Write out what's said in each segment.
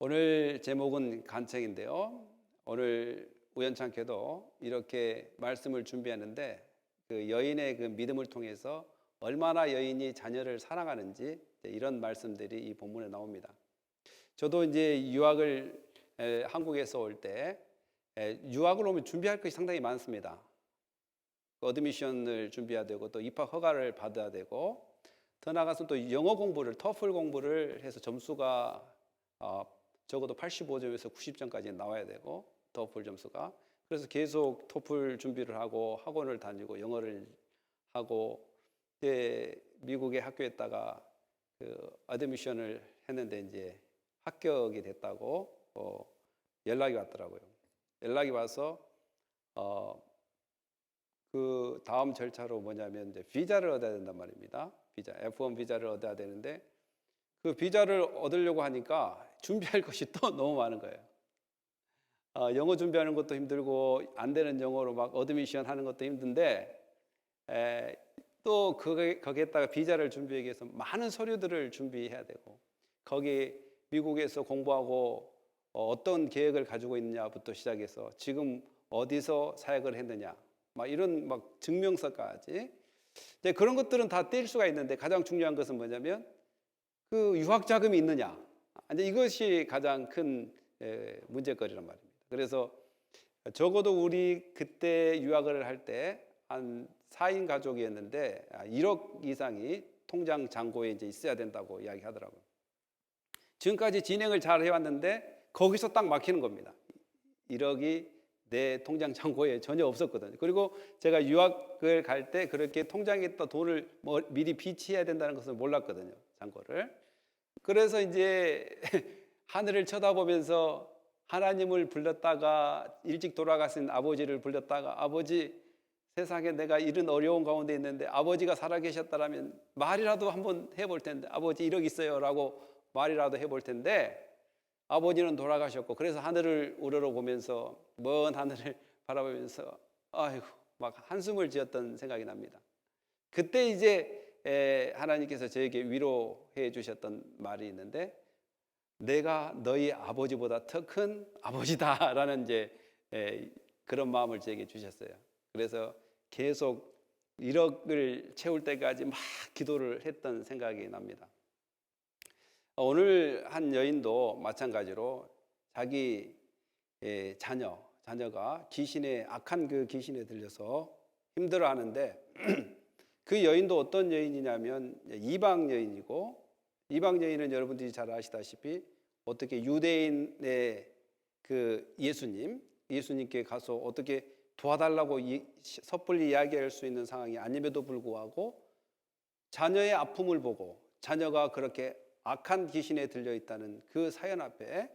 오늘 제목은 간청인데요. 오늘 우연찮게도 이렇게 말씀을 준비하는데 그 여인의 그 믿음을 통해서 얼마나 여인이 자녀를 사랑하는지 이런 말씀들이 이 본문에 나옵니다. 저도 이제 유학을 한국에서 올 때 유학을 오면 준비할 것이 상당히 많습니다. 어드미션을 준비해야 되고 또 입학 허가를 받아야 되고 더 나아가서 또 영어 공부를 토플 공부를 해서 점수가 적어도 85점에서 90점까지 나와야 되고 토플 점수가 그래서 계속 토플 준비를 하고 학원을 다니고 영어를 하고 미국의 학교에다가 그 어드미션을 했는데 이제 합격이 됐다고 연락이 왔더라고요. 연락이 와서 그 다음 절차로 뭐냐면 이제 비자를 얻어야 된단 말입니다. 비자 F1 비자를 얻어야 되는데 그 비자를 얻으려고 하니까 준비할 것이 또 너무 많은 거예요. 영어 준비하는 것도 힘들고 안 되는 영어로 막 어드미션 하는 것도 힘든데 또 거기에다가 비자를 준비하기 위해서 많은 서류들을 준비해야 되고 거기 미국에서 공부하고 어떤 계획을 가지고 있느냐부터 시작해서 지금 어디서 사역을 했느냐 막 이런 막 증명서까지 그런 것들은 다 뗄 수가 있는데 가장 중요한 것은 뭐냐면 그 유학 자금이 있느냐 이제 이것이 가장 큰 문제거리란 말입니다. 그래서 적어도 우리 그때 유학을 할 때 한 4인 가족이었는데 1억 이상이 통장 잔고에 이제 있어야 된다고 이야기하더라고요. 지금까지 진행을 잘 해왔는데 거기서 딱 막히는 겁니다. 1억이 내 통장 잔고에 전혀 없었거든요. 그리고 제가 유학을 갈 때 그렇게 통장에 있던 돈을 미리 비치해야 된다는 것을 몰랐거든요. 잔고를. 그래서 이제 하늘을 쳐다보면서 하나님을 불렀다가 일찍 돌아가신 아버지를 불렀다가 아버지 세상에 내가 이런 어려운 가운데 있는데 아버지가 살아계셨다라면 말이라도 한번 해볼 텐데 아버지 1억 있어요 라고 말이라도 해볼 텐데 아버지는 돌아가셨고 그래서 하늘을 우러러보면서 먼 하늘을 바라보면서 아이고 막 한숨을 지었던 생각이 납니다. 그때 이제 하나님께서 저에게 위로해 주셨던 말이 있는데 내가 너희 아버지보다 더 큰 아버지다라는 이제 그런 마음을 저에게 주셨어요. 그래서 계속 1억을 채울 때까지 막 기도를 했던 생각이 납니다. 오늘 한 여인도 마찬가지로 자기 자녀가 악한 그 귀신에 들려서 힘들어하는데 그 여인도 어떤 여인이냐면 이방 여인이고 이방 여인은 여러분들이 잘 아시다시피 어떻게 유대인의 그 예수님께 가서 어떻게 도와달라고 섣불리 이야기할 수 있는 상황이 아님에도 불구하고 자녀의 아픔을 보고 자녀가 그렇게 악한 귀신에 들려 있다는 그 사연 앞에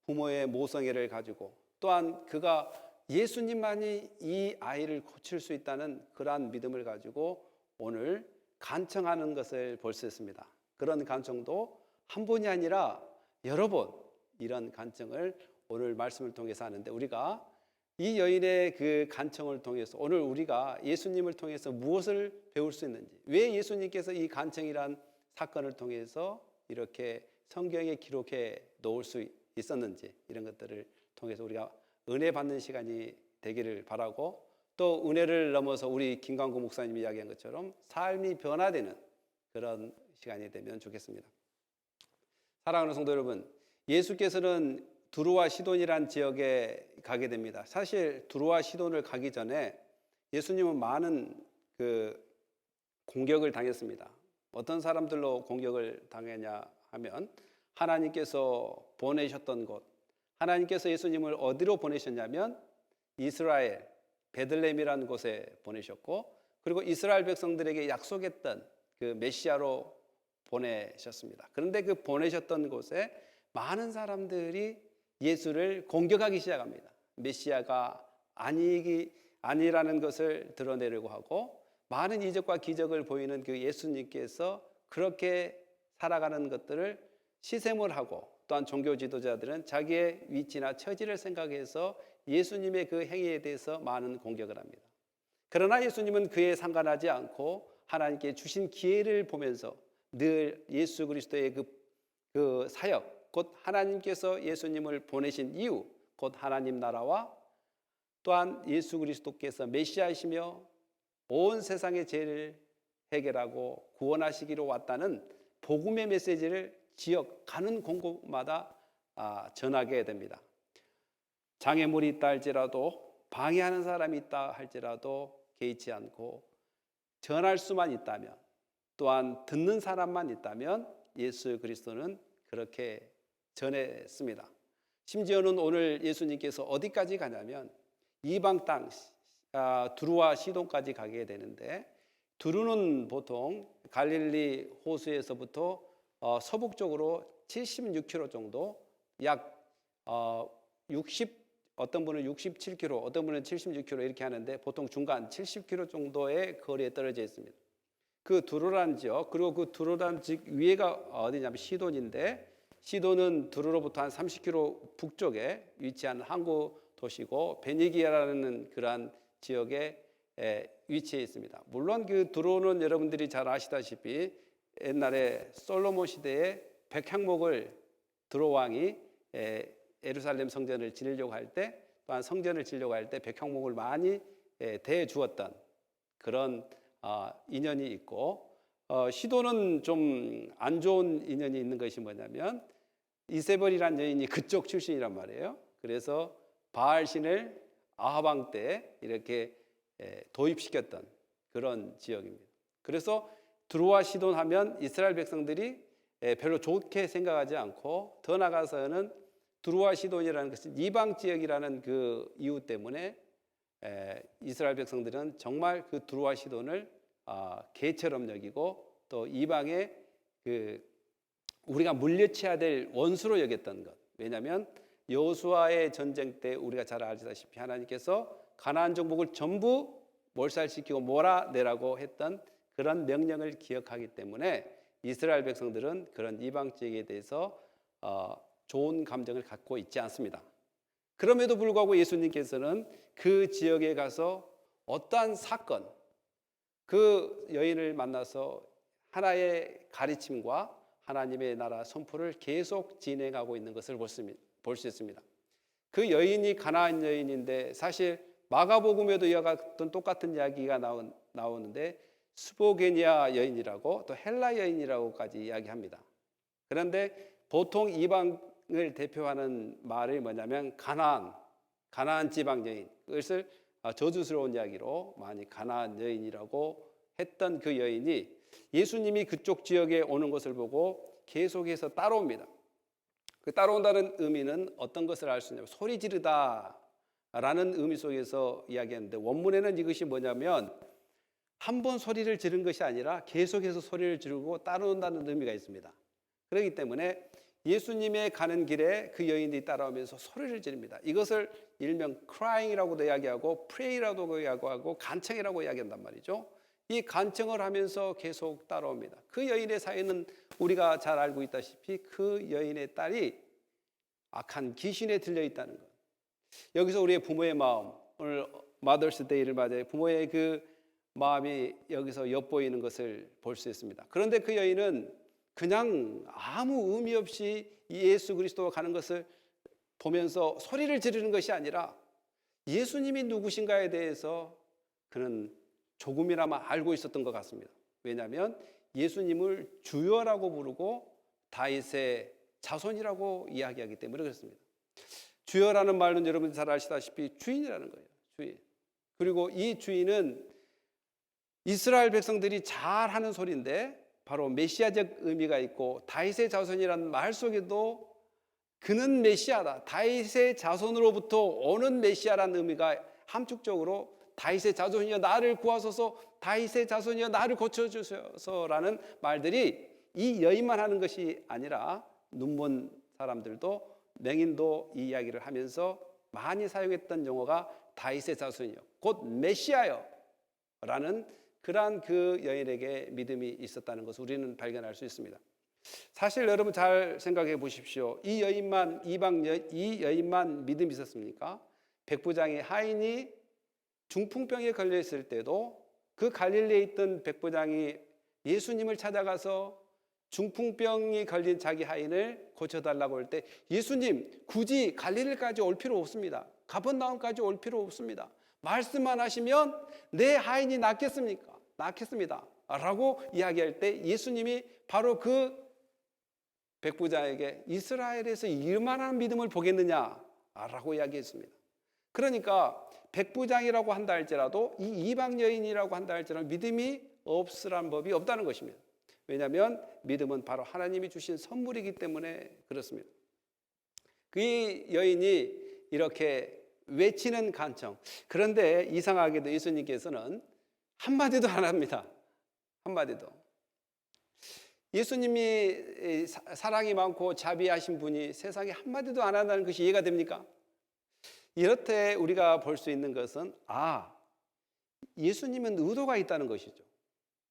부모의 모성애를 가지고 또한 그가 예수님만이 이 아이를 고칠 수 있다는 그러한 믿음을 가지고 오늘 간청하는 것을 볼 수 있습니다. 그런 간청도 한 번이 아니라 여러 번 이런 간청을 오늘 말씀을 통해서 하는데 우리가 이 여인의 그 간청을 통해서 오늘 우리가 예수님을 통해서 무엇을 배울 수 있는지 왜 예수님께서 이 간청이란 사건을 통해서 이렇게 성경에 기록해 놓을 수 있었는지 이런 것들을 통해서 우리가 은혜 받는 시간이 되기를 바라고 또 은혜를 넘어서 우리 김광구 목사님이 이야기한 것처럼 삶이 변화되는 그런 시간이 되면 좋겠습니다. 사랑하는 성도 여러분, 예수께서는 두루와 시돈이란 지역에 가게 됩니다. 사실 두루와 시돈을 가기 전에 예수님은 많은 그 공격을 당했습니다. 어떤 사람들로 공격을 당했냐 하면 하나님께서 보내셨던 곳, 하나님께서 예수님을 어디로 보내셨냐면 이스라엘 베들레헴이라는 곳에 보내셨고 그리고 이스라엘 백성들에게 약속했던 그 메시아로 보내셨습니다. 그런데 그 보내셨던 곳에 많은 사람들이 예수를 공격하기 시작합니다. 메시아가 아니라는 것을 드러내려고 하고 많은 이적과 기적을 보이는 그 예수님께서 그렇게 살아가는 것들을 시샘을 하고 또한 종교 지도자들은 자기의 위치나 처지를 생각해서 예수님의 그 행위에 대해서 많은 공격을 합니다. 그러나 예수님은 그에 상관하지 않고 하나님께 주신 기회를 보면서 늘 예수 그리스도의 그 사역 곧 하나님께서 예수님을 보내신 이유, 곧 하나님 나라와 또한 예수 그리스도께서 메시아이시며 온 세상의 죄를 해결하고 구원하시기로 왔다는 복음의 메시지를 지역 가는 곳곳마다 전하게 됩니다. 장애물이 있다 할지라도 방해하는 사람이 있다 할지라도 개의치 않고 전할 수만 있다면, 또한 듣는 사람만 있다면 예수 그리스도는 그렇게 전했습니다. 심지어는 오늘 예수님께서 어디까지 가냐면 이방 땅 두루와 시돈까지 가게 되는데, 두루는 보통 갈릴리 호수에서부터 서북쪽으로 76km 정도, 약 어떤 분은 67km, 어떤 분은 76km 이렇게 하는데 보통 중간 70km 정도의 거리에 떨어져 있습니다. 그 두루라는 지역, 그리고 그 두루라는 지역 위에가 어디냐면 시돈인데, 시돈은 두루로부터 한 30km 북쪽에 위치한 항구 도시고 베니기아라는 그러한 지역에 위치해 있습니다. 물론 그 두루는 여러분들이 잘 아시다시피 옛날에 솔로몬 시대에 백향목을 두루 왕이 예루살렘 성전을 지으려고 할 때, 또한 성전을 지으려고 할 때 백향목을 많이 대주었던 그런 인연이 있고, 시도는 좀 안 좋은 인연이 있는 것이 뭐냐면 이세벨이라는 여인이 그쪽 출신이란 말이에요. 그래서 바알신을 아합 왕 때 이렇게 도입시켰던 그런 지역입니다. 그래서 두루와 시돈 하면 이스라엘 백성들이 별로 좋게 생각하지 않고, 더 나아가서는 두루와 시돈이라는 것은 이방 지역이라는 그 이유 때문에 이스라엘 백성들은 정말 그 두루와 시돈을 개처럼 여기고, 또 이방의 그 우리가 물리쳐야 될 원수로 여겼던 것. 왜냐하면 여호수아의 전쟁 때 우리가 잘 아시다시피 하나님께서 가나안 정복을 전부 몰살시키고 몰아내라고 했던 그런 명령을 기억하기 때문에 이스라엘 백성들은 그런 이방 지역에 대해서 좋은 감정을 갖고 있지 않습니다. 그럼에도 불구하고 예수님께서는 그 지역에 가서 어떠한 사건, 그 여인을 만나서 하나의 가르침과 하나님의 나라 선포를 계속 진행하고 있는 것을 볼 수 있습니다. 그 여인이 가나안 여인인데, 사실 마가복음에도 이와 같은 똑같은 이야기가 나오는데 스보게니아 여인이라고, 또 헬라 여인이라고까지 이야기합니다. 그런데 보통 이방을 대표하는 말이 뭐냐면 가나안 지방 여인, 그것을 저주스러운 이야기로 많이 가나안 여인이라고 했던 그 여인이 예수님이 그쪽 지역에 오는 것을 보고 계속해서 따라옵니다. 그 따라온다는 의미는 어떤 것을 알 수 있냐면 소리 지르다 라는 의미 속에서 이야기하는데, 원문에는 이것이 뭐냐면 한 번 소리를 지른 것이 아니라 계속해서 소리를 지르고 따라온다는 의미가 있습니다. 그렇기 때문에 예수님의 가는 길에 그 여인들이 따라오면서 소리를 지릅니다. 이것을 일명 crying이라고도 이야기하고 pray라고도 이야기하고 간청이라고 이야기한단 말이죠. 이 간청을 하면서 계속 따라옵니다. 그 여인의 사연은 우리가 잘 알고 있다시피 그 여인의 딸이 악한 귀신에 들려 있다는 것. 여기서 우리의 부모의 마음, 오늘 마더스데이를 맞아요. 부모의 그 마음이 여기서 엿보이는 것을 볼 수 있습니다. 그런데 그 여인은 그냥 아무 의미 없이 예수 그리스도가 가는 것을 보면서 소리를 지르는 것이 아니라 예수님이 누구신가에 대해서 그는 조금이나마 알고 있었던 것 같습니다. 왜냐하면 예수님을 주여라고 부르고 다윗의 자손이라고 이야기하기 때문에 그렇습니다. 주여라는 말은 여러분 잘 아시다시피 주인이라는 거예요. 주인. 그리고 이 주인은 이스라엘 백성들이 잘 하는 소리인데 바로 메시아적 의미가 있고, 다윗의 자손이라는 말 속에도 그는 메시아다, 다윗의 자손으로부터 오는 메시아라는 의미가 함축적으로 다윗의 자손이여 나를 구하소서, 다윗의 자손이여 나를 고쳐주소서라는 말들이 이 여인만 하는 것이 아니라 눈먼 사람들도, 맹인도 이 이야기를 하면서 많이 사용했던 용어가 다윗의 자손이여 곧 메시아여 라는 그러한 그 여인에게 믿음이 있었다는 것을 우리는 발견할 수 있습니다. 사실 여러분 잘 생각해 보십시오. 이 여인만 믿음이 있었습니까? 백부장의 하인이 중풍병에 걸려 있을 때도 그 갈릴리에 있던 백부장이 예수님을 찾아가서 중풍병이 걸린 자기 하인을 고쳐달라고 할 때 예수님 굳이 갈릴리까지 올 필요 없습니다. 가버나움까지 올 필요 없습니다. 말씀만 하시면 내 하인이 낫겠습니다 라고 이야기할 때 예수님이 바로 그 백부장에게 이스라엘에서 이만한 믿음을 보겠느냐라고 이야기했습니다. 그러니까 백부장이라고 한다 할지라도 이 이방 여인이라고 한다 할지라도 믿음이 없으란 법이 없다는 것입니다. 왜냐하면 믿음은 바로 하나님이 주신 선물이기 때문에 그렇습니다. 그 여인이 이렇게 외치는 간청. 그런데 이상하게도 예수님께서는 한마디도 안 합니다. 한마디도. 예수님이 사랑이 많고 자비하신 분이 세상에 한마디도 안 한다는 것이 이해가 됩니까? 이렇게 우리가 볼 수 있는 것은 예수님은 의도가 있다는 것이죠.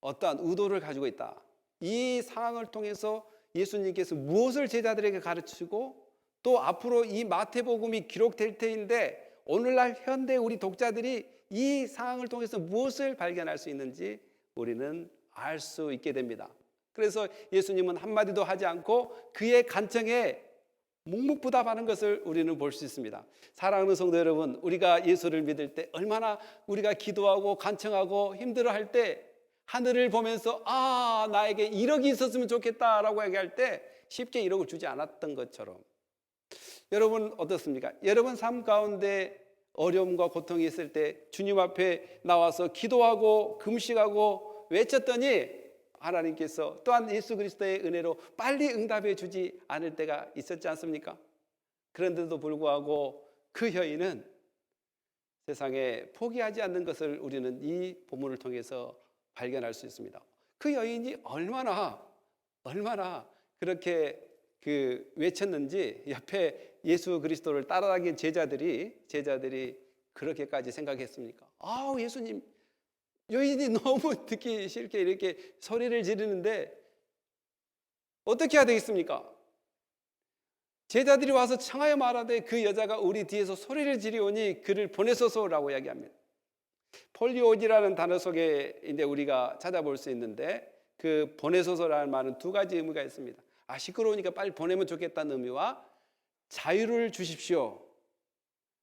어떠한 의도를 가지고 있다. 이 상황을 통해서 예수님께서 무엇을 제자들에게 가르치고 또 앞으로 이 마태복음이 기록될 때인데 오늘날 현대 우리 독자들이 이 상황을 통해서 무엇을 발견할 수 있는지 우리는 알 수 있게 됩니다. 그래서 예수님은 한마디도 하지 않고 그의 간청에 묵묵부답하는 것을 우리는 볼 수 있습니다. 사랑하는 성도 여러분, 우리가 예수를 믿을 때 얼마나 우리가 기도하고 간청하고 힘들어할 때 하늘을 보면서 나에게 1억이 있었으면 좋겠다라고 얘기할 때 쉽게 1억을 주지 않았던 것처럼 여러분 어떻습니까? 여러분 삶 가운데 어려움과 고통이 있을 때 주님 앞에 나와서 기도하고 금식하고 외쳤더니 하나님께서 또한 예수 그리스도의 은혜로 빨리 응답해 주지 않을 때가 있었지 않습니까? 그런데도 불구하고 그 여인은 세상에 포기하지 않는 것을 우리는 이 본문을 통해서 발견할 수 있습니다. 그 여인이 얼마나 그렇게 외쳤는지 옆에 예수 그리스도를 따라다닌 제자들이 그렇게까지 생각했습니까? 예수님, 여인이 너무 듣기 싫게 이렇게 소리를 지르는데 어떻게 해야 되겠습니까? 제자들이 와서 청하여 말하되 그 여자가 우리 뒤에서 소리를 지르오니 그를 보내소서라고 이야기합니다. 폴리오지라는 단어 속에 이제 우리가 찾아볼 수 있는데 그 보내소서라는 말은 두 가지 의미가 있습니다. 시끄러우니까 빨리 보내면 좋겠다는 의미와 자유를 주십시오,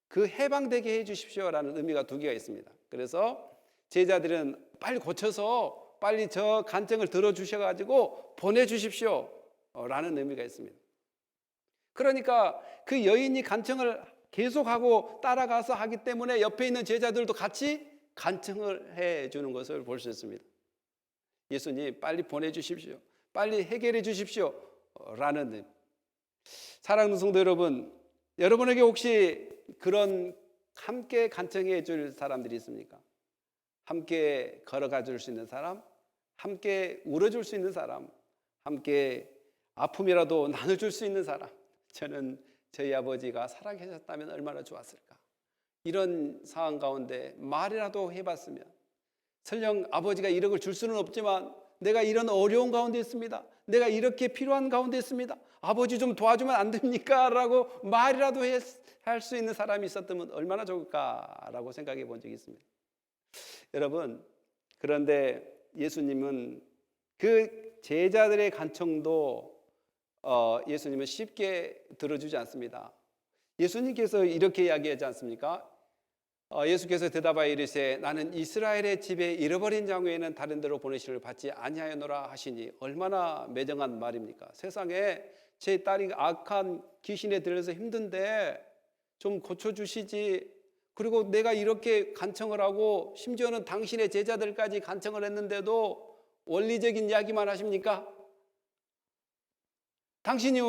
그 해방되게 해 주십시오라는 의미가 두 개가 있습니다. 그래서 제자들은 빨리 고쳐서 빨리 저 간증을 들어주셔가지고 보내주십시오 라는 의미가 있습니다. 그러니까 그 여인이 간증을 계속하고 따라가서 하기 때문에 옆에 있는 제자들도 같이 간증을 해주는 것을 볼 수 있습니다. 예수님 빨리 보내주십시오, 빨리 해결해 주십시오 라는 의미. 사랑하는 성도 여러분, 여러분에게 혹시 그런 함께 간증해 줄 사람들이 있습니까? 함께 걸어가 줄 수 있는 사람, 함께 울어줄 수 있는 사람, 함께 아픔이라도 나눠줄 수 있는 사람. 저는 저희 아버지가 살아계셨다면 얼마나 좋았을까. 이런 상황 가운데 말이라도 해봤으면, 설령 아버지가 1억을 줄 수는 없지만 내가 이런 어려운 가운데 있습니다, 내가 이렇게 필요한 가운데 있습니다, 아버지 좀 도와주면 안 됩니까? 라고 말이라도 할 수 있는 사람이 있었다면 얼마나 좋을까라고 생각해 본 적이 있습니다. 여러분, 그런데 예수님은 그 제자들의 간청도 예수님은 쉽게 들어주지 않습니다. 예수님께서 이렇게 이야기하지 않습니까? 예수께서 대답하여 이르시되 나는 이스라엘의 집에 잃어버린 장 외에는 다른 데로 보내심을 받지 아니하였노라 하시니 얼마나 매정한 말입니까? 세상에 제 딸이 악한 귀신에 들려서 힘든데 좀 고쳐주시지, 그리고 내가 이렇게 간청을 하고 심지어는 당신의 제자들까지 간청을 했는데도 원리적인 이야기만 하십니까? 당신이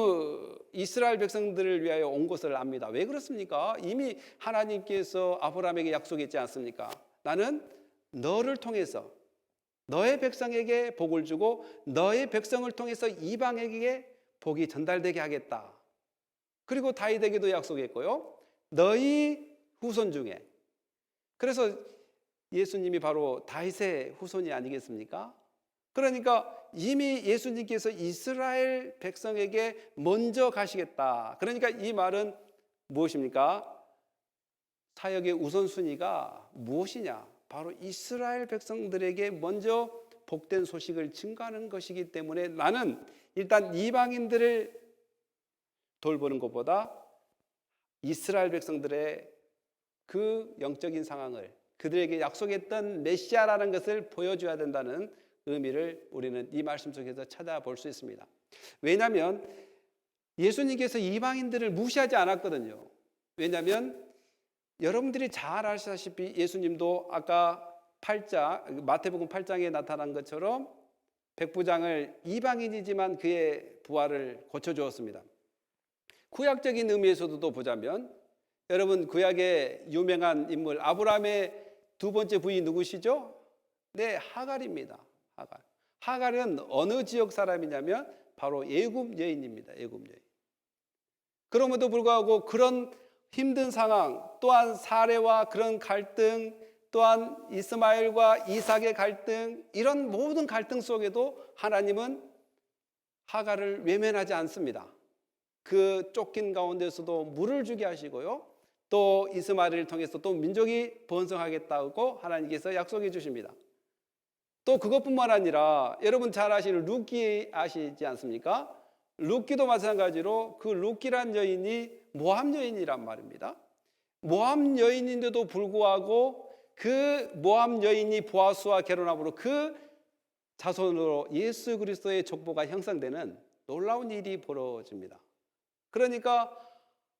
이스라엘 백성들을 위하여 온 것을 압니다. 왜 그렇습니까? 이미 하나님께서 아브라함에게 약속했지 않습니까? 나는 너를 통해서 너의 백성에게 복을 주고 너의 백성을 통해서 이방에게 복이 전달되게 하겠다. 그리고 다윗에게도 약속했고요, 너희 후손 중에. 그래서 예수님이 바로 다윗의 후손이 아니겠습니까? 그러니까 이미 예수님께서 이스라엘 백성에게 먼저 가시겠다. 그러니까 이 말은 무엇입니까? 사역의 우선순위가 무엇이냐? 바로 이스라엘 백성들에게 먼저 복된 소식을 증거하는 것이기 때문에 나는 일단 이방인들을 돌보는 것보다 이스라엘 백성들의 그 영적인 상황을, 그들에게 약속했던 메시아라는 것을 보여줘야 된다는 의미를 우리는 이 말씀 속에서 찾아볼 수 있습니다. 왜냐하면 예수님께서 이방인들을 무시하지 않았거든요. 왜냐하면 여러분들이 잘 아시다시피 예수님도 아까 마태복음 8장에 나타난 것처럼 백부장을 이방인이지만 그의 부활을 고쳐주었습니다. 구약적인 의미에서도 보자면 여러분 구약의 유명한 인물 아브라함의 두 번째 부인 누구시죠? 네, 하갈입니다. 하갈은 어느 지역 사람이냐면 바로 애굽 여인입니다. 애굽 여인. 그럼에도 불구하고 그런 힘든 상황, 또한 사레와 그런 갈등, 또한 이스마엘과 이삭의 갈등, 이런 모든 갈등 속에도 하나님은 하갈을 외면하지 않습니다. 그 쫓긴 가운데서도 물을 주게 하시고요, 또 이스마엘을 통해서 또 민족이 번성하겠다고 하나님께서 약속해 주십니다. 또 그것뿐만 아니라 여러분 잘 아시는 룻기 아시지 않습니까? 룻기도 마찬가지로 그 룻기란 여인이 모압 여인이란 말입니다. 모압 여인인데도 불구하고 그 모압 여인이 보아스와 결혼함으로 그 자손으로 예수 그리스도의 족보가 형성되는 놀라운 일이 벌어집니다. 그러니까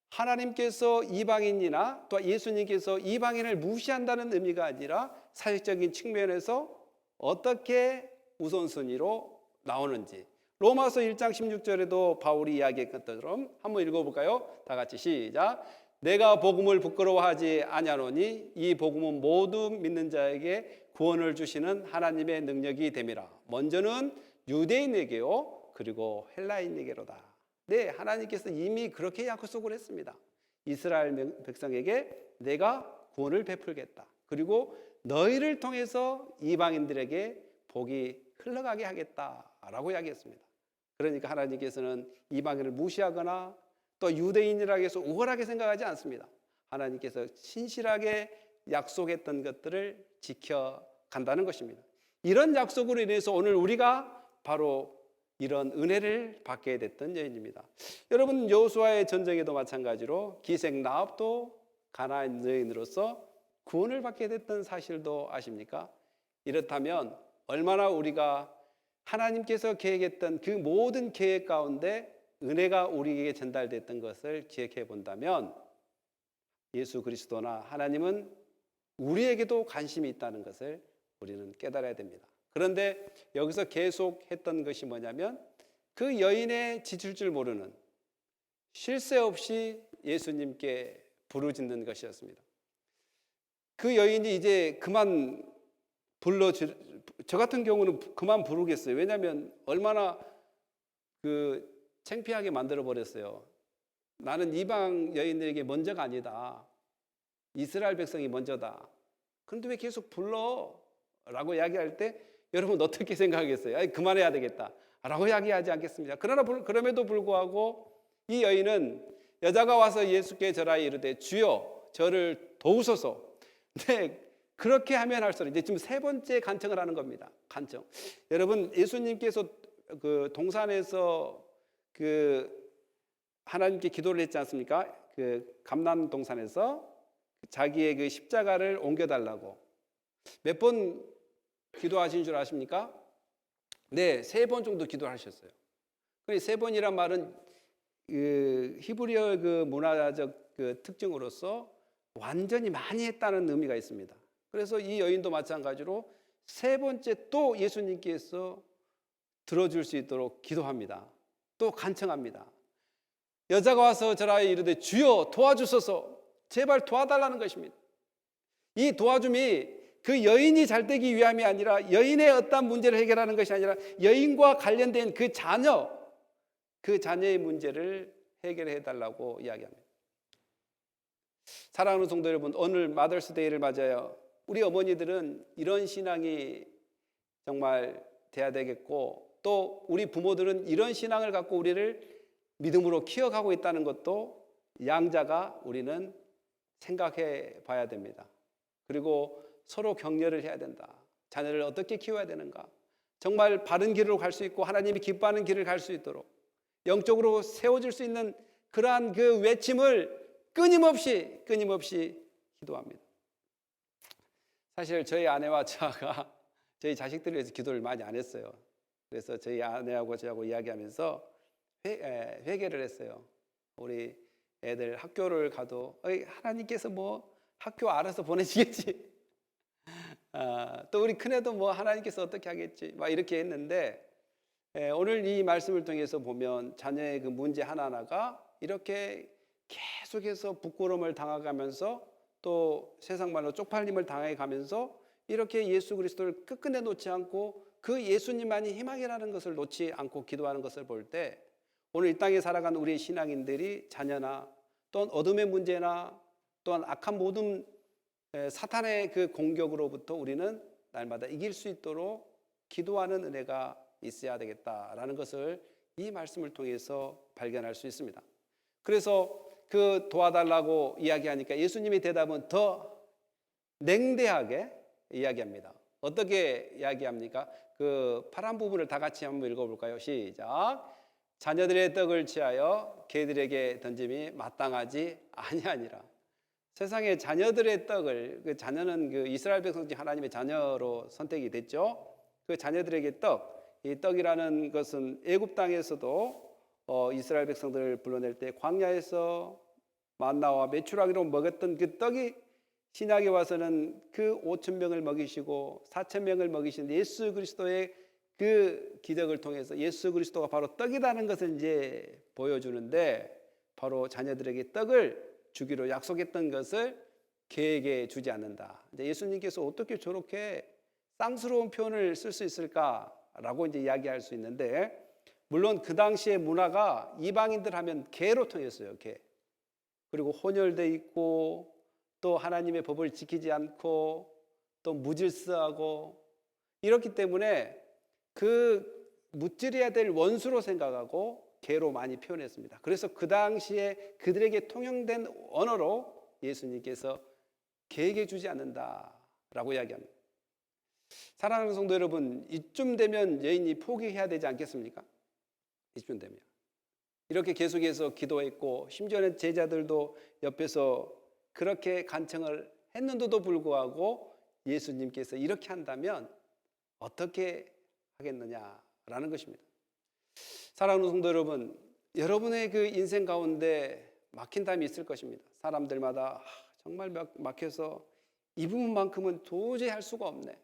하나님께서 이방인이나 또 예수님께서 이방인을 무시한다는 의미가 아니라 사실적인 측면에서 어떻게 우선순위로 나오는지, 로마서 1장 16절에도 바울이 이야기했던 것처럼 한번 읽어볼까요? 다 같이 시작. 내가 복음을 부끄러워하지 아니하노니 이 복음은 모두 믿는 자에게 구원을 주시는 하나님의 능력이 됨이라. 먼저는 유대인에게요, 그리고 헬라인에게로다. 네, 하나님께서 이미 그렇게 약속을 했습니다. 이스라엘 백성에게 내가 구원을 베풀겠다. 그리고 너희를 통해서 이방인들에게 복이 흘러가게 하겠다라고 이야기했습니다. 그러니까 하나님께서는 이방인을 무시하거나 또 유대인이라고 해서 우월하게 생각하지 않습니다. 하나님께서 신실하게 약속했던 것들을 지켜간다는 것입니다. 이런 약속으로 인해서 오늘 우리가 바로 이런 은혜를 받게 됐던 여인입니다. 여러분 여호수아의 전쟁에도 마찬가지로 기생 라합도 가나안 여인으로서 구원을 받게 됐던 사실도 아십니까? 이렇다면 얼마나 우리가 하나님께서 계획했던 그 모든 계획 가운데 은혜가 우리에게 전달됐던 것을 기억해 본다면 예수 그리스도나 하나님은 우리에게도 관심이 있다는 것을 우리는 깨달아야 됩니다. 그런데 여기서 계속 했던 것이 뭐냐면 그 여인의 지칠 줄 모르는, 쉴 새 없이 예수님께 부르짖는 것이었습니다. 그 여인이 이제 그만 저 같은 경우는 그만 부르겠어요. 왜냐하면 얼마나 창피하게 만들어 버렸어요. 나는 이방 여인들에게 먼저가 아니다. 이스라엘 백성이 먼저다. 그런데 왜 계속 불러? 라고 이야기할 때 여러분 어떻게 생각하겠어요? 아니, 그만해야 되겠다 라고 이야기하지 않겠습니다. 그럼에도 불구하고 이 여인은 여자가 와서 예수께 절하여 이르되 주여 저를 도우소서. 네, 그렇게 하면 할수록 이제 지금 세 번째 간청을 하는 겁니다. 간청. 여러분 예수님께서 그 동산에서 하나님께 기도를 했지 않습니까? 감난 동산에서 자기의 그 십자가를 옮겨달라고 몇 번 기도하신 줄 아십니까? 네, 3번 정도 기도하셨어요. 세 번이란 말은 히브리어 문화적 특징으로서 완전히 많이 했다는 의미가 있습니다. 그래서 이 여인도 마찬가지로 3번째 또 예수님께서 들어줄 수 있도록 기도합니다. 또 간청합니다. 여자가 와서 절하여 이르되 주여 도와주소서. 제발 도와달라는 것입니다. 이 도와줌이 그 여인이 잘되기 위함이 아니라 여인의 어떤 문제를 해결하는 것이 아니라 여인과 관련된 그 자녀의 문제를 해결해 달라고 이야기합니다. 사랑하는 성도 여러분, 오늘 마더스데이를 맞아요. 우리 어머니들은 이런 신앙이 정말 돼야 되겠고 또 우리 부모들은 이런 신앙을 갖고 우리를 믿음으로 키워가고 있다는 것도 양자가 우리는 생각해 봐야 됩니다. 그리고 서로 격려를 해야 된다. 자녀를 어떻게 키워야 되는가? 정말 바른 길로 갈 수 있고 하나님이 기뻐하는 길을 갈 수 있도록 영적으로 세워질 수 있는 그러한 그 외침을 끊임없이 기도합니다. 사실 저희 아내와 저가 저희 자식들을 위해서 기도를 많이 안 했어요. 그래서 저희 아내하고 저하고 이야기하면서 회개를 했어요. 우리 애들 학교를 가도 하나님께서 뭐 학교 알아서 보내시겠지. 또 우리 큰애도 뭐 하나님께서 어떻게 하겠지. 막 이렇게 했는데 오늘 이 말씀을 통해서 보면 자녀의 그 문제 하나하나가 이렇게 계속해서 부끄러움을 당해가면서 또 세상 말로 쪽팔림을 당해가면서 이렇게 예수 그리스도를 끝끝내 놓지 않고 그 예수님만이 희망이라는 것을 놓지 않고 기도하는 것을 볼 때 오늘 이 땅에 살아가는 우리 신앙인들이 자녀나 또는 어둠의 문제나 또한 악한 모든 사탄의 그 공격으로부터 우리는 날마다 이길 수 있도록 기도하는 은혜가 있어야 되겠다라는 것을 이 말씀을 통해서 발견할 수 있습니다. 그래서 그 도와달라고 이야기하니까 예수님의 대답은 더 냉대하게 이야기합니다. 어떻게 이야기합니까? 그 파란 부분을 다 같이 한번 읽어볼까요? 시작. 자녀들의 떡을 취하여 개들에게 던짐이 마땅하지 아니하니라. 세상에 자녀들의 떡을, 그 자녀는 그 이스라엘 백성 중 하나님의 자녀로 선택이 됐죠. 그 자녀들에게 떡, 이 떡이라는 것은 애굽 땅에서도 이스라엘 백성들을 불러낼 때 광야에서 만나와 메추라기로 먹었던 그 떡이 신약에 와서는 그 5,000명을 먹이시고 4,000명을 먹이신 예수 그리스도의 그 기적을 통해서 예수 그리스도가 바로 떡이라는 것을 이제 보여주는데 바로 자녀들에게 떡을 주기로 약속했던 것을 개에게 주지 않는다. 이제 예수님께서 어떻게 저렇게 쌍스러운 표현을 쓸 수 있을까라고 이제 이야기할 수 있는데 물론 그 당시의 문화가 이방인들 하면 개로 통했어요. 개. 그리고 혼혈돼 있고 또 하나님의 법을 지키지 않고 또 무질서하고 이렇기 때문에 그 무찌려야 될 원수로 생각하고 개로 많이 표현했습니다. 그래서 그 당시에 그들에게 통용된 언어로 예수님께서 개에게 주지 않는다라고 이야기합니다. 사랑하는 성도 여러분, 이쯤 되면 여인이 포기해야 되지 않겠습니까? 이쯤 되면 이렇게 계속해서 기도했고 심지어는 제자들도 옆에서 그렇게 간청을 했는데도 불구하고 예수님께서 이렇게 한다면 어떻게 하겠느냐라는 것입니다. 사랑하는 성도 여러분, 여러분의 그 인생 가운데 막힌 담이 있을 것입니다. 사람들마다 정말 막혀서 이 부분만큼은 도저히 할 수가 없네.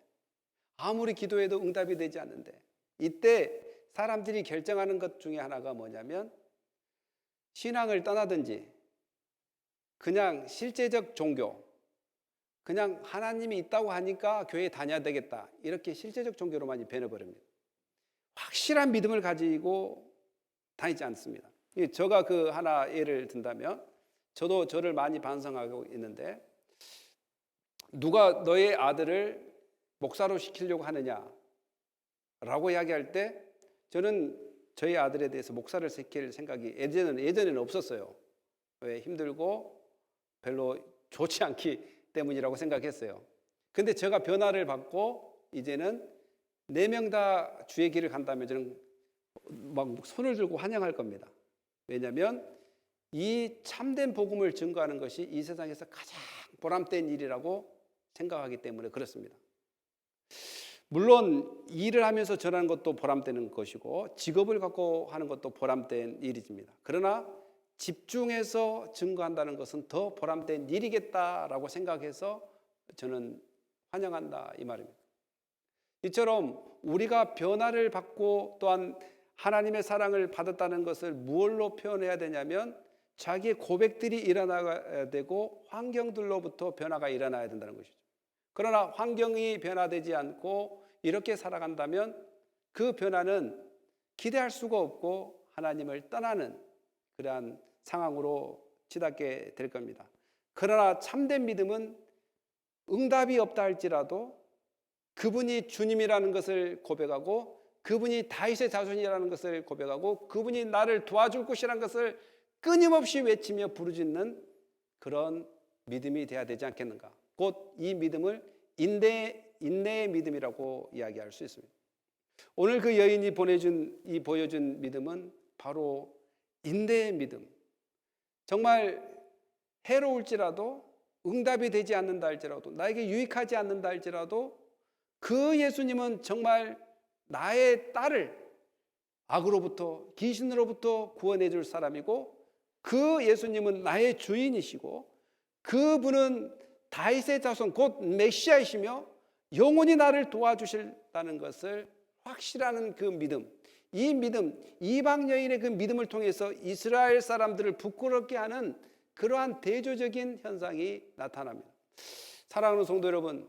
아무리 기도해도 응답이 되지 않는데 이때 사람들이 결정하는 것 중에 하나가 뭐냐면 신앙을 떠나든지 그냥 실제적 종교, 그냥 하나님이 있다고 하니까 교회에 다녀야 되겠다 이렇게 실제적 종교로 많이 변해버립니다. 확실한 믿음을 가지고 다니지 않습니다. 제가 그 하나 예를 든다면 저도 저를 많이 반성하고 있는데 누가 너의 아들을 목사로 시키려고 하느냐라고 이야기할 때 저는 저희 아들에 대해서 목사를 시킬 생각이 예전에는 없었어요. 왜? 힘들고 별로 좋지 않기 때문이라고 생각했어요. 근데 제가 변화를 받고 이제는 4명 다 주의 길을 간다면 저는 막 손을 들고 환영할 겁니다. 왜냐하면 이 참된 복음을 증거하는 것이 이 세상에서 가장 보람된 일이라고 생각하기 때문에 그렇습니다. 물론 일을 하면서 전하는 것도 보람되는 것이고 직업을 갖고 하는 것도 보람된 일입니다. 그러나 집중해서 증거한다는 것은 더 보람된 일이겠다라고 생각해서 저는 환영한다 이 말입니다. 이처럼 우리가 변화를 받고 또한 하나님의 사랑을 받았다는 것을 무엇로 표현해야 되냐면 자기의 고백들이 일어나야 되고 환경들로부터 변화가 일어나야 된다는 것이죠. 그러나 환경이 변화되지 않고 이렇게 살아간다면 그 변화는 기대할 수가 없고 하나님을 떠나는 그러한 상황으로 치닫게 될 겁니다. 그러나 참된 믿음은 응답이 없다 할지라도 그분이 주님이라는 것을 고백하고 그분이 다윗의 자손이라는 것을 고백하고 그분이 나를 도와줄 것이라는 것을 끊임없이 외치며 부르짖는 그런 믿음이 돼야 되지 않겠는가. 곧 이 믿음을 인내의 믿음이라고 이야기할 수 있습니다. 오늘 그 여인이 보여준 믿음은 바로 인내의 믿음. 정말 해로울지라도, 응답이 되지 않는다 할지라도, 나에게 유익하지 않는다 할지라도 그 예수님은 정말 나의 딸을 악으로부터, 귀신으로부터 구원해 줄 사람이고, 그 예수님은 나의 주인이시고, 그분은 다윗의 자손 곧 메시아이시며 영원히 나를 도와주실다는 것을 확실하는 그 믿음, 이 믿음, 이방 여인의 그 믿음을 통해서 이스라엘 사람들을 부끄럽게 하는 그러한 대조적인 현상이 나타납니다. 사랑하는 성도 여러분,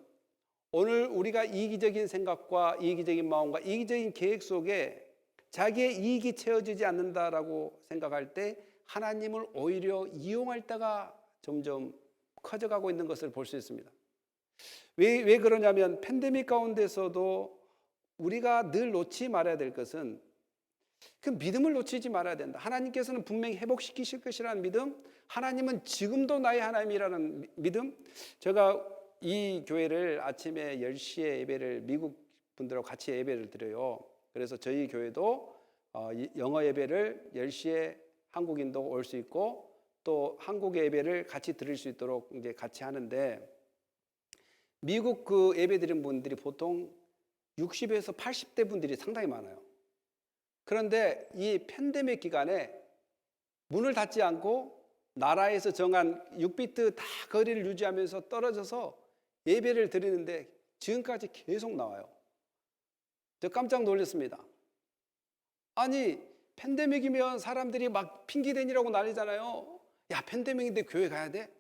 오늘 우리가 이기적인 생각과 이기적인 마음과 이기적인 계획 속에 자기의 이익이 채워지지 않는다라고 생각할 때 하나님을 오히려 이용할 때가 점점 커져가고 있는 것을 볼 수 있습니다. 왜 그러냐면 팬데믹 가운데서도 우리가 늘 놓지 말아야 될 것은 그 믿음을 놓치지 말아야 된다. 하나님께서는 분명히 회복시키실 것이라는 믿음, 하나님은 지금도 나의 하나님이라는 믿음. 제가 이 교회를 아침에 10시에 예배를 미국 분들하고 같이 예배를 드려요. 그래서 저희 교회도 영어 예배를 10시에 한국인도 올 수 있고 또 한국 예배를 같이 들을 수 있도록 이제 같이 하는데, 미국 그 예배 드린 분들이 보통 60에서 80대 분들이 상당히 많아요. 그런데 이 팬데믹 기간에 문을 닫지 않고 나라에서 정한 6비트 다 거리를 유지하면서 떨어져서 예배를 드리는데 지금까지 계속 나와요. 저 깜짝 놀랐습니다. 아니, 팬데믹이면 사람들이 막 핑계대니라고 난리잖아요. 야, 팬데믹인데 교회 가야 돼?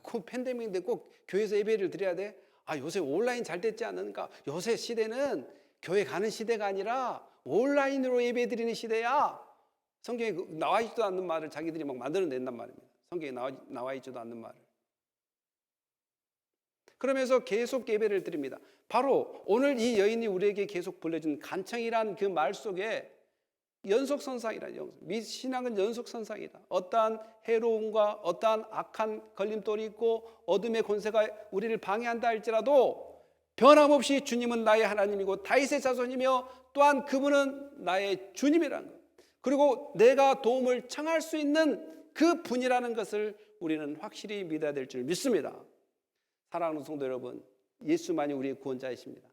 그 팬데믹인데 꼭 교회에서 예배를 드려야 돼? 요새 온라인 잘 됐지 않는가? 요새 시대는 교회 가는 시대가 아니라 온라인으로 예배 드리는 시대야. 성경에 나와 있지도 않는 말을 자기들이 막 만들어낸단 말입니다. 성경에 나와 있지도 않는 말을. 그러면서 계속 예배를 드립니다. 바로 오늘 이 여인이 우리에게 계속 불러준 간청이란 그 말 속에 연속선상이다. 신앙은 연속선상이다. 어떠한 해로움과 어떠한 악한 걸림돌이 있고 어둠의 권세가 우리를 방해한다 할지라도 변함없이 주님은 나의 하나님이고 다윗의 자손이며 또한 그분은 나의 주님이라는 것, 그리고 내가 도움을 청할 수 있는 그 분이라는 것을 우리는 확실히 믿어야 될 줄 믿습니다. 사랑하는 성도 여러분, 예수만이 우리의 구원자이십니다.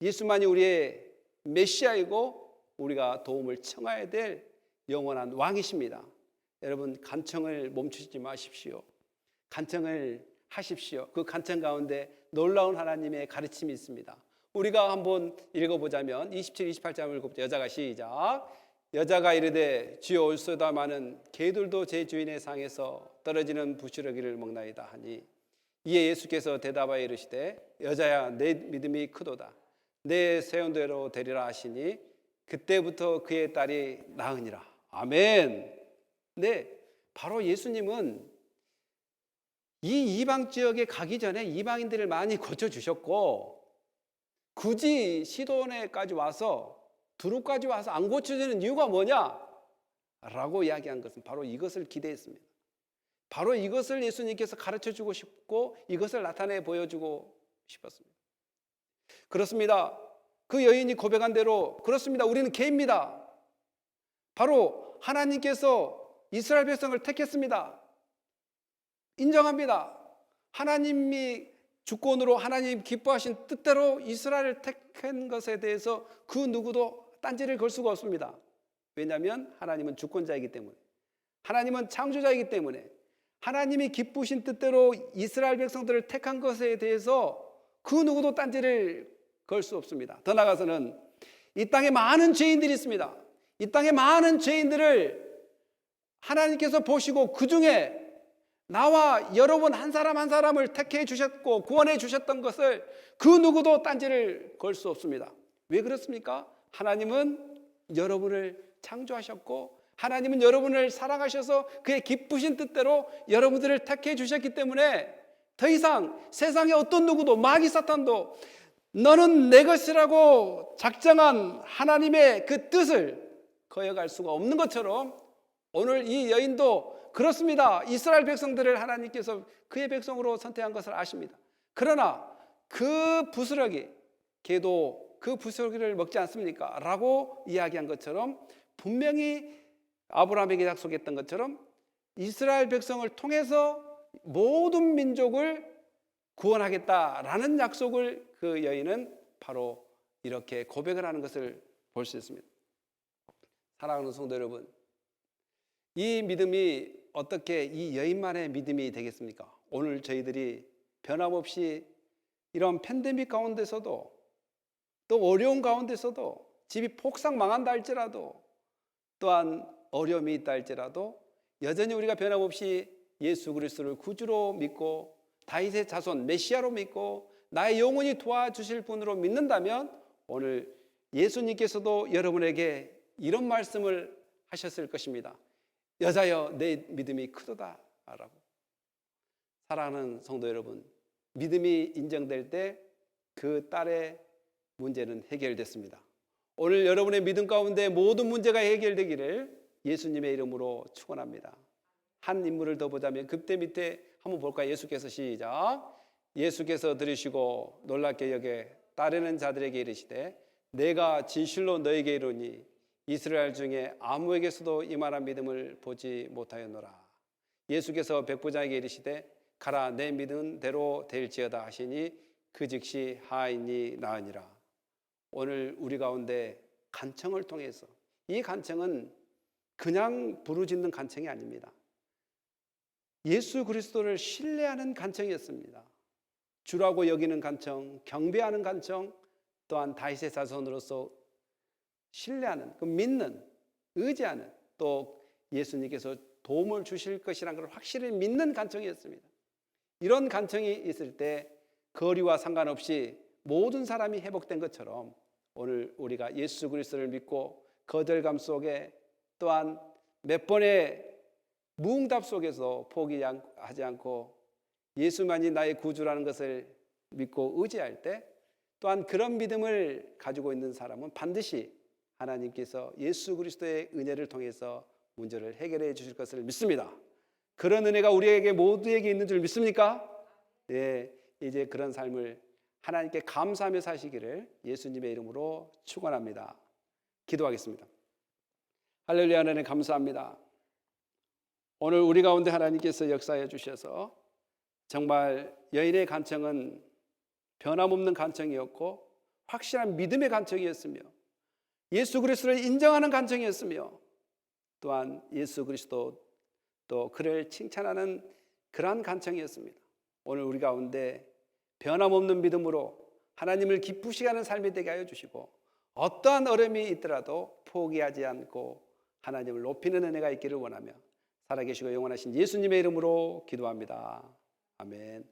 예수만이 우리의 메시아이고 우리가 도움을 청해야 될 영원한 왕이십니다. 여러분, 간청을 멈추지 마십시오. 간청을 하십시오. 그 간청 가운데 놀라운 하나님의 가르침이 있습니다. 우리가 한번 읽어보자면 27, 28장을 읽어보자. 여자가 시작. 여자가 이르되 주여 올소이다마는 개들도 제 주인의 상에서 떨어지는 부스러기를 먹나이다 하니, 이에 예수께서 대답하여 이르시되 여자야, 내 믿음이 크도다. 내 세운 대로 되리라 하시니 그때부터 그의 딸이 나으니라. 아멘. 네, 바로 예수님은 이 이방 지역에 가기 전에 이방인들을 많이 고쳐주셨고, 굳이 시돈에까지 와서 두루까지 와서 안 고쳐지는 이유가 뭐냐? 라고 이야기한 것은 바로 이것을 기대했습니다. 바로 이것을 예수님께서 가르쳐주고 싶고 이것을 나타내 보여주고 싶었습니다. 그렇습니다. 그 여인이 고백한 대로 그렇습니다. 우리는 개입니다. 바로 하나님께서 이스라엘 백성을 택했습니다. 인정합니다. 하나님이 주권으로 하나님 기뻐하신 뜻대로 이스라엘을 택한 것에 대해서 그 누구도 딴지를 걸 수가 없습니다. 왜냐하면 하나님은 주권자이기 때문에, 하나님은 창조자이기 때문에, 하나님이 기쁘신 뜻대로 이스라엘 백성들을 택한 것에 대해서 그 누구도 딴지를 걸 수 없습니다. 더 나아가서는 이 땅에 많은 죄인들이 있습니다. 이 땅에 많은 죄인들을 하나님께서 보시고 그 중에 나와 여러분 한 사람 한 사람을 택해 주셨고 구원해 주셨던 것을 그 누구도 딴지를 걸 수 없습니다. 왜 그렇습니까? 하나님은 여러분을 창조하셨고 하나님은 여러분을 사랑하셔서 그의 기쁘신 뜻대로 여러분들을 택해 주셨기 때문에 더 이상 세상의 어떤 누구도, 마귀 사탄도 너는 내 것이라고 작정한 하나님의 그 뜻을 거역할 수가 없는 것처럼 오늘 이 여인도 그렇습니다. 이스라엘 백성들을 하나님께서 그의 백성으로 선택한 것을 아십니다. 그러나 그 부스러기, 걔도 그 부스러기를 먹지 않습니까? 라고 이야기한 것처럼 분명히 아브라함에게 약속했던 것처럼 이스라엘 백성을 통해서 모든 민족을 구원하겠다라는 약속을 그 여인은 바로 이렇게 고백을 하는 것을 볼 수 있습니다. 사랑하는 성도 여러분, 이 믿음이 어떻게 이 여인만의 믿음이 되겠습니까? 오늘 저희들이 변함없이 이런 팬데믹 가운데서도 또 어려운 가운데서도 집이 폭삭 망한다 할지라도 또한 어려움이 있다 할지라도 여전히 우리가 변함없이 예수 그리스도를 구주로 믿고 다윗의 자손 메시아로 믿고 나의 영혼이 도와주실 분으로 믿는다면 오늘 예수님께서도 여러분에게 이런 말씀을 하셨을 것입니다. 여자여 내 믿음이 크도다 라고. 사랑하는 성도 여러분, 믿음이 인정될 때 그 딸의 문제는 해결됐습니다. 오늘 여러분의 믿음 가운데 모든 문제가 해결되기를 예수님의 이름으로 축원합니다. 한 인물을 더 보자면 그때 밑에 한번 볼까요? 예수께서 시작. 예수께서 들으시고 놀랍게 여겨 따르는 자들에게 이르시되 내가 진실로 너에게 이르노니 이스라엘 중에 아무에게서도 이만한 믿음을 보지 못하였노라. 예수께서 백부장에게 이르시되 가라 내 믿은 대로 될지어다 하시니 그 즉시 하인이 나으니라. 오늘 우리 가운데 간청을 통해서 이 간청은 그냥 부르짖는 간청이 아닙니다. 예수 그리스도를 신뢰하는 간청이었습니다. 주라고 여기는 간청, 경배하는 간청, 또한 다윗의 자손으로서 신뢰하는, 믿는, 의지하는, 또 예수님께서 도움을 주실 것이라는 걸 확실히 믿는 간청이었습니다. 이런 간청이 있을 때 거리와 상관없이 모든 사람이 회복된 것처럼 오늘 우리가 예수 그리스도를 믿고 거절감 속에 또한 몇 번의 무응답 속에서 포기하지 않고 예수만이 나의 구주라는 것을 믿고 의지할 때 또한 그런 믿음을 가지고 있는 사람은 반드시 하나님께서 예수 그리스도의 은혜를 통해서 문제를 해결해 주실 것을 믿습니다. 그런 은혜가 우리에게 모두에게 있는 줄 믿습니까? 네, 이제 그런 삶을 하나님께 감사하며 사시기를 예수님의 이름으로 축원합니다. 기도하겠습니다. 할렐루야. 하나님 감사합니다. 오늘 우리 가운데 하나님께서 역사해 주셔서 정말 여인의 간청은 변함없는 간청이었고 확실한 믿음의 간청이었으며 예수 그리스도를 인정하는 간청이었으며 또한 예수 그리스도 또 그를 칭찬하는 그러한 간청이었습니다. 오늘 우리 가운데 변함없는 믿음으로 하나님을 기쁘시게 하는 삶이 되게 하여 주시고 어떠한 어려움이 있더라도 포기하지 않고 하나님을 높이는 은혜가 있기를 원하며 살아계시고 영원하신 예수님의 이름으로 기도합니다. 아멘.